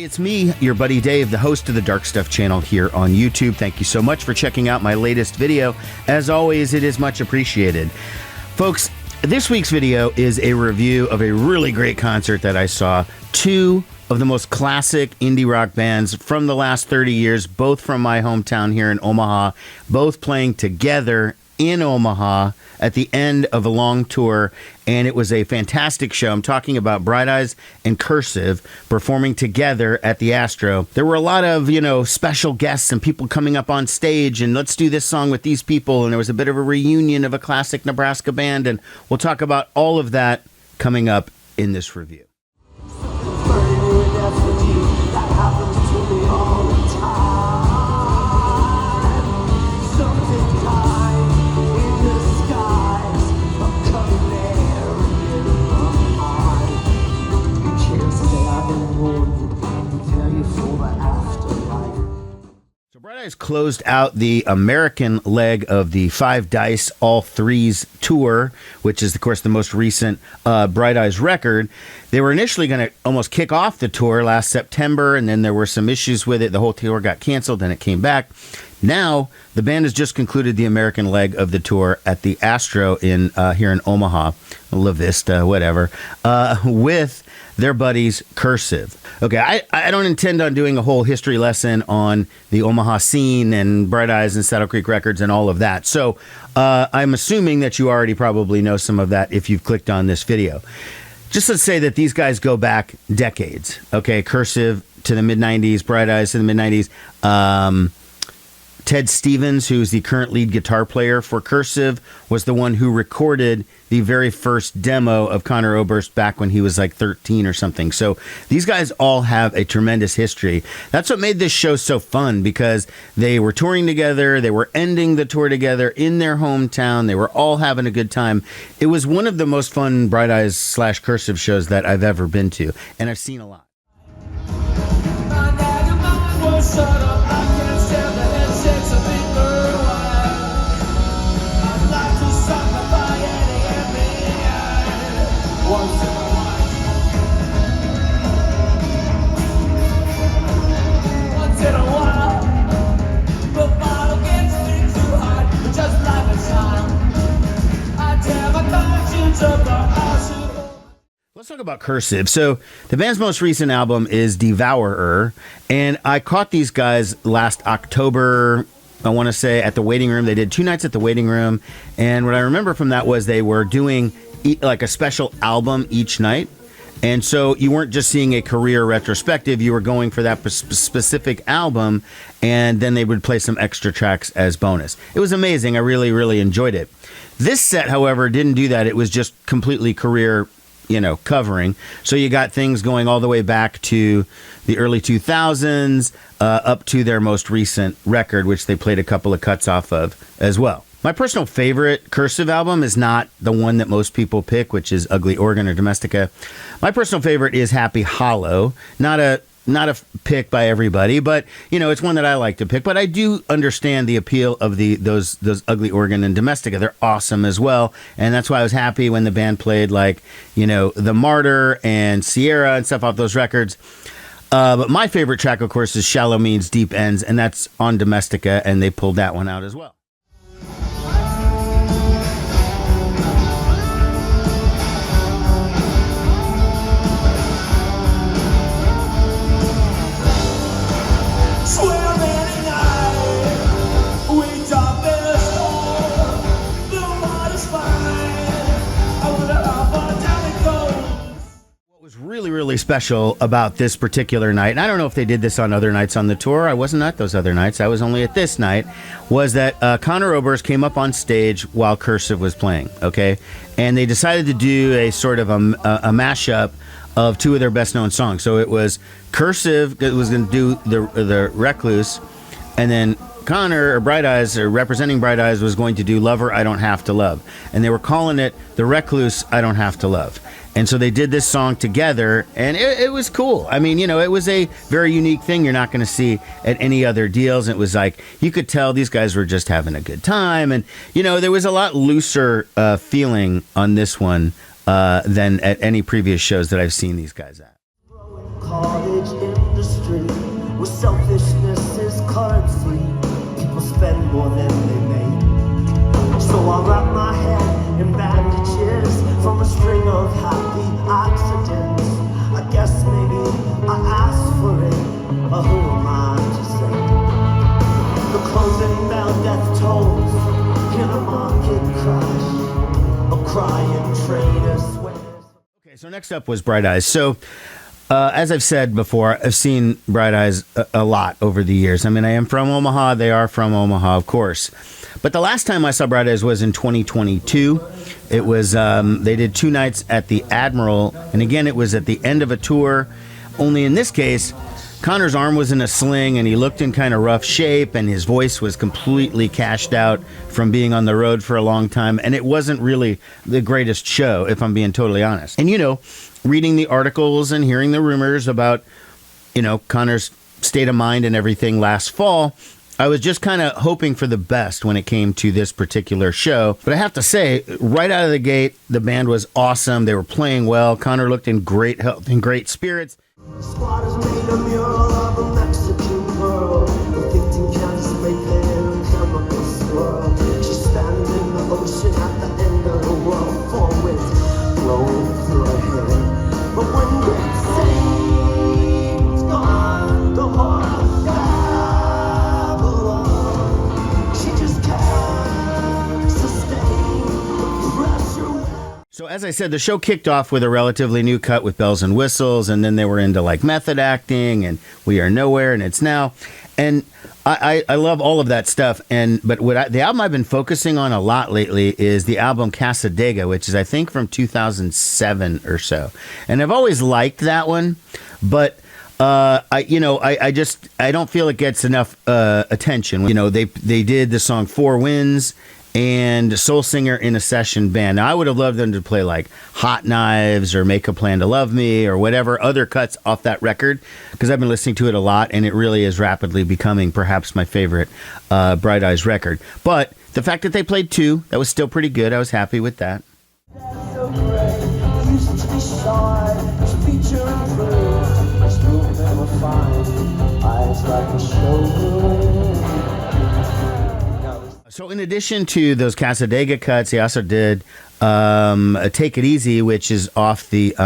it's me, your buddy Dave, the host of the Dark Stuff channel here on YouTube. Thank you so much for checking out my latest video. As always, it is much appreciated. Folks, this week's video is a review of a really great concert that I saw. Two of the most classic indie rock bands from the last 30 years, both from my hometown here in Omaha, both playing together in Omaha at the end of a long tour, and it was a fantastic show. I'm talking about Bright Eyes and Cursive performing together at the Astro. There were a lot of, special guests and people coming up on stage, and let's do this song with these people, and there was a bit of a reunion of a classic Nebraska band, and we'll talk about all of that coming up in this review. Bright Eyes closed out the American leg of the Five Dice All Threes tour, which is, of course, the most recent Bright Eyes record. They were initially going to almost kick off the tour last September, and then there were some issues with it. The whole tour got canceled, and it came back. Now, the band has just concluded the American leg of the tour at the Astro in here in Omaha, La Vista, whatever, with their buddies Cursive. Okay, I don't intend on doing a whole history lesson on the Omaha scene and Bright Eyes and Saddle Creek Records and all of that. So I'm assuming that you already probably know some of that if you've clicked on this video. Just let's say that these guys go back decades. Okay, Cursive to the mid-90s, Bright Eyes to the mid-90s. Ted Stevens, who's the current lead guitar player for Cursive, was the one who recorded the very first demo of Conor Oberst back when he was like 13 or something. So these guys all have a tremendous history. That's what made this show so fun, because they were touring together. They were ending the tour together in their hometown. They were all having a good time. It was one of the most fun Bright Eyes / Cursive shows that I've ever been to, and I've seen a lot. Let's talk about Cursive. So the band's most recent album is Devourer, and I caught these guys last October, I want to say, at the Waiting Room. They did 2 nights at the Waiting Room, and what I remember from that was they were doing like a special album each night. And so you weren't just seeing a career retrospective, you were going for that specific album, and then they would play some extra tracks as bonus. It was amazing. I really, really enjoyed it. This set, however, didn't do that. It was just completely career, covering. So you got things going all the way back to the early 2000s, up to their most recent record, which they played a couple of cuts off of as well. My personal favorite Cursive album is not the one that most people pick, which is Ugly Organ or Domestica. My personal favorite is Happy Hollow. Not a pick by everybody, but it's one that I like to pick. But I do understand the appeal of those Ugly Organ and Domestica. They're awesome as well, and that's why I was happy when the band played The Martyr and Sierra and stuff off those records. But my favorite track, of course, is Shallow Means Deep Ends, and that's on Domestica, and they pulled that one out as well. Really special about this particular night, and I don't know if they did this on other nights on the tour. I wasn't at those other nights. I was only at this night. Was that Conor Oberst came up on stage while Cursive was playing, okay? And they decided to do a sort of a mashup of 2 of their best-known songs. So it was Cursive that was going to do the Recluse, and then Conor, or Bright Eyes, or representing Bright Eyes, was going to do Lover I Don't Have to Love. And they were calling it The Recluse I Don't Have to Love. And so they did this song together, and it was cool. I mean, it was a very unique thing you're not going to see at any other deals. And it was like, you could tell these guys were just having a good time. And, there was a lot looser feeling on this one than at any previous shows that I've seen these guys at. College industry. Well, selfishness is currency. People spend more than they make. So I wrap my head in bandages from a string of happy accidents. I guess maybe I asked for it, but who am I to say? The closing bell, death tolls, hear the market crash, a crying trader swears. Okay, so next up was Bright Eyes. So as I've said before, I've seen Bright Eyes a lot over the years. I mean, I am from Omaha. They are from Omaha, of course. But the last time I saw Bright Eyes was in 2022. It was, they did 2 nights at the Admiral. And again, it was at the end of a tour. Only in this case, Connor's arm was in a sling and he looked in kind of rough shape and his voice was completely cashed out from being on the road for a long time. And it wasn't really the greatest show, if I'm being totally honest. And, you know, reading the articles and hearing the rumors about, you know, Connor's state of mind and everything last fall, I was just kind of hoping for the best when it came to this particular show. But I have to say, right out of the gate, the band was awesome. They were playing well. Connor looked in great health and great spirits. The squad has made a mural of a Mexican girl with 15 cans making a chemical swirl. She's standing in the ocean at the end of the world, four winds blowing through her hair. But when Great Satan's gone, the horror Babylon, she just can't sustain the pressure. So as I said, the show kicked off with a relatively new cut with bells and whistles, and then they were into like method acting and We Are Nowhere and It's Now. And I love all of that stuff. But the album I've been focusing on a lot lately is the album Casadega, which is I think from 2007 or so. And I've always liked that one, but I don't feel it gets enough attention. You know, they did the song Four Winds and Soul Singer in a session band. Now, I would have loved them to play like Hot Knives or Make a Plan to Love Me or whatever other cuts off that record, because I've been listening to it a lot and it really is rapidly becoming perhaps my favorite Bright Eyes record. But the fact that they played 2, that was still pretty good. I was happy with that. So great, used to be shy, feature improved, I still never find eyes like a showgirl. So in addition to those Casadega cuts, he also did Take It Easy, which is off the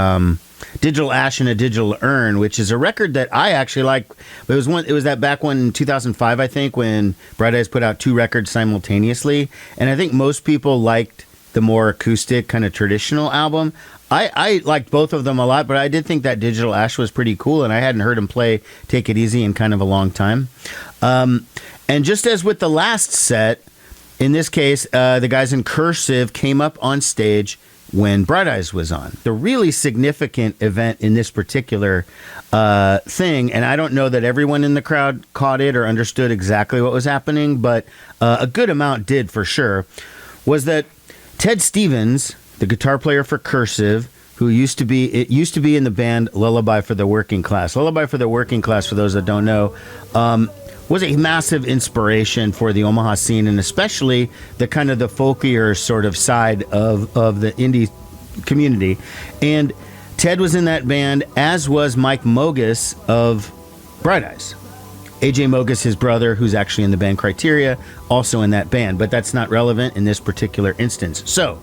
Digital Ash and a Digital Urn, which is a record that I actually like. But it was that back one in 2005, I think, when Bright Eyes put out 2 records simultaneously. And I think most people liked the more acoustic, kind of traditional album. I liked both of them a lot, but I did think that Digital Ash was pretty cool, and I hadn't heard him play Take It Easy in kind of a long time. And just as with the last set, in this case, the guys in Cursive came up on stage when Bright Eyes was on. The really significant event in this particular thing, and I don't know that everyone in the crowd caught it or understood exactly what was happening, but a good amount did for sure, was that Ted Stevens, the guitar player for Cursive, who used to be in the band Lullaby for the Working Class. Lullaby for the Working Class, for those that don't know, was a massive inspiration for the Omaha scene, and especially the kind of the folkier sort of side of the indie community. And Ted was in that band, as was Mike Mogus of Bright Eyes. AJ Mogus, his brother, who's actually in the band Criteria, also in that band, but that's not relevant in this particular instance. So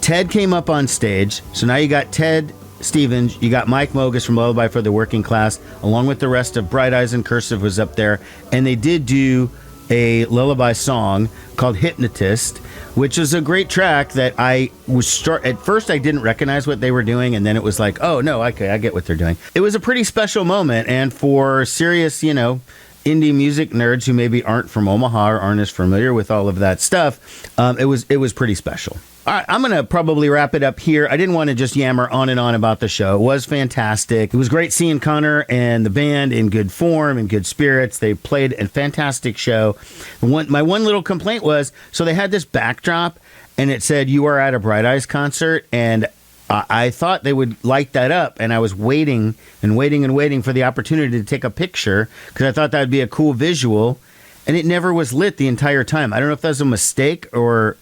Ted came up on stage. So now you got Ted Stevens, you got Mike Mogus from Lullaby for the Working Class, along with the rest of Bright Eyes and Cursive was up there, and they did do a Lullaby song called Hypnotist, which is a great track that at first I didn't recognize what they were doing, and then it was like, oh no, okay, I get what they're doing. It was a pretty special moment, and for serious, indie music nerds who maybe aren't from Omaha or aren't as familiar with all of that stuff, it was pretty special. All right, I'm going to probably wrap it up here. I didn't want to just yammer on and on about the show. It was fantastic. It was great seeing Connor and the band in good form, in good spirits. They played a fantastic show. My one little complaint was, so they had this backdrop, and it said, "You are at a Bright Eyes concert," and I thought they would light that up, and I was waiting and waiting and waiting for the opportunity to take a picture, because I thought that would be a cool visual, and it never was lit the entire time. I don't know if that was a mistake or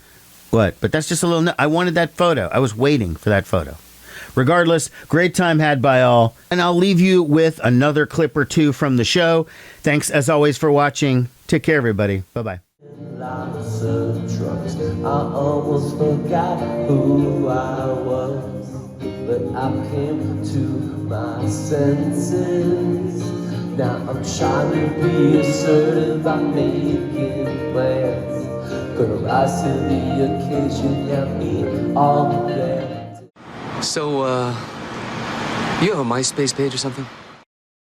what, but that's just a little... I wanted that photo. I was waiting for that photo. regardless, great time had by all. And I'll leave you with another clip or two from the show. Thanks as always for watching. Take care, everybody. Bye-bye. Lots of trucks. I almost forgot who I was, but I came to my senses. Now I'm trying to be assertive, I'm making plans. Gonna rise to the occasion, yeah, me all that. So, you have a MySpace page or something?